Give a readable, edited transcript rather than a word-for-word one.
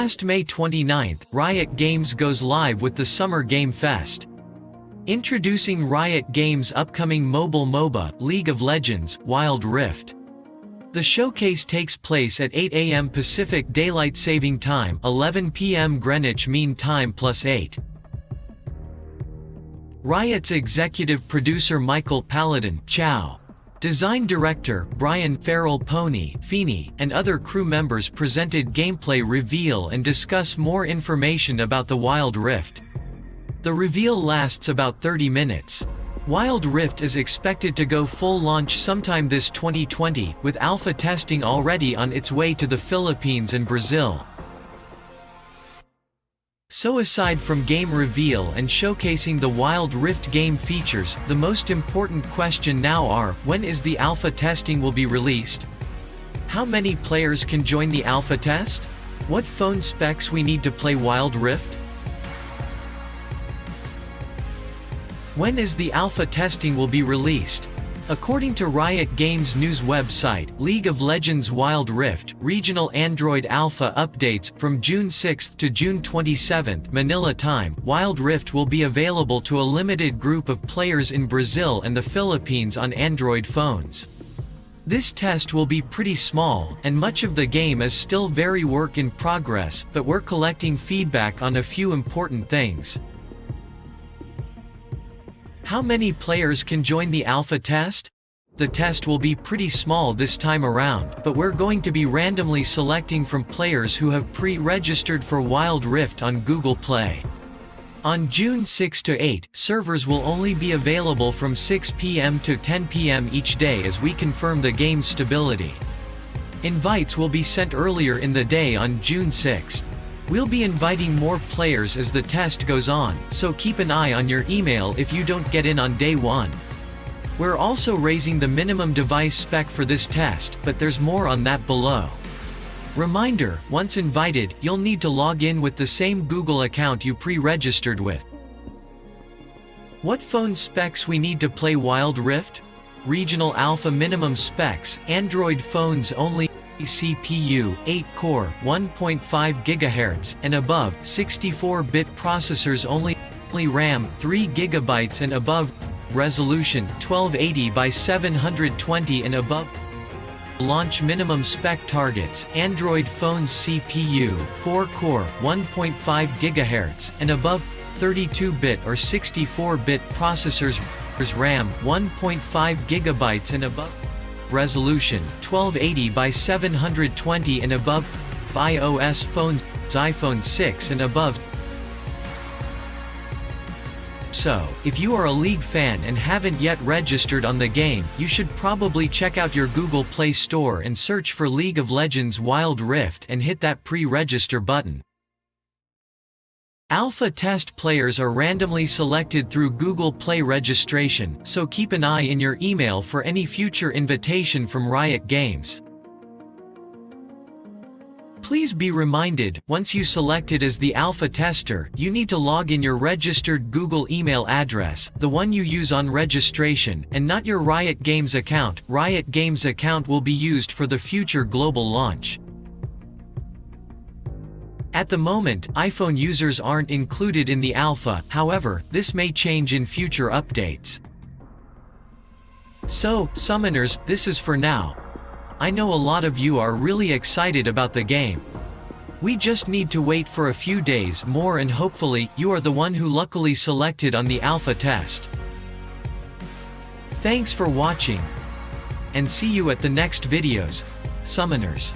Past May 29, Riot Games goes live with the Summer Game Fest. Introducing Riot Games' upcoming mobile MOBA, League of Legends, Wild Rift. The showcase takes place at 8 a.m. Pacific Daylight Saving Time, 11 p.m. Greenwich Mean Time +8. Riot's executive producer Michael Paladin, Chow, design director Brian Farrell Pony, Feeney, and other crew members presented gameplay reveal and discuss more information about the Wild Rift. The reveal lasts about 30 minutes. Wild Rift is expected to go full launch sometime this 2020, with alpha testing already on its way to the Philippines and Brazil. So aside from game reveal and showcasing the Wild Rift game features, the most important question now are, when is the alpha testing will be released? How many players can join the alpha test? What phone specs we need to play Wild Rift? When is the alpha testing will be released? According to Riot Games news website, League of Legends Wild Rift, regional Android alpha updates, from June 6 to June 27, Manila time, Wild Rift will be available to a limited group of players in Brazil and the Philippines on Android phones. This test will be pretty small, and much of the game is still very work in progress, but we're collecting feedback on a few important things. How many players can join the alpha test? The test will be pretty small this time around, but we're going to be randomly selecting from players who have pre-registered for Wild Rift on Google Play. On June 6 to 8, servers will only be available from 6 p.m. to 10 p.m. each day as we confirm the game's stability. Invites will be sent earlier in the day on June 6. We'll be inviting more players as the test goes on, so keep an eye on your email if you don't get in on day 1. We're also raising the minimum device spec for this test, but there's more on that below. Reminder, once invited, you'll need to log in with the same Google account you pre-registered with. What phone specs we need to play Wild Rift? Regional alpha minimum specs, Android phones only. CPU, 8-core, 1.5 GHz, and above, 64-bit processors only, RAM, 3 GB and above, resolution, 1280 by 720 and above. Launch minimum spec targets, Android phones CPU, 4-core, 1.5 GHz, and above, 32-bit or 64-bit processors, RAM, 1.5 GB and above. Resolution, 1280 by 720 and above. iOS phones, iPhone 6 and above. So, if you are a League fan and haven't yet registered on the game, you should probably check out your Google Play Store and search for League of Legends Wild Rift and hit that pre-register button. Alpha test players are randomly selected through Google Play registration, so keep an eye in your email for any future invitation from Riot Games. Please be reminded, once you selected as the alpha tester, you need to log in your registered Google email address, the one you use on registration, and not your Riot Games account. Riot Games account will be used for the future global launch. At the moment, iPhone users aren't included in the alpha, however, this may change in future updates. So, summoners, this is for now. I know a lot of you are really excited about the game. We just need to wait for a few days more and hopefully, you are the one who luckily selected on the alpha test. Thanks for watching, and see you at the next videos, summoners.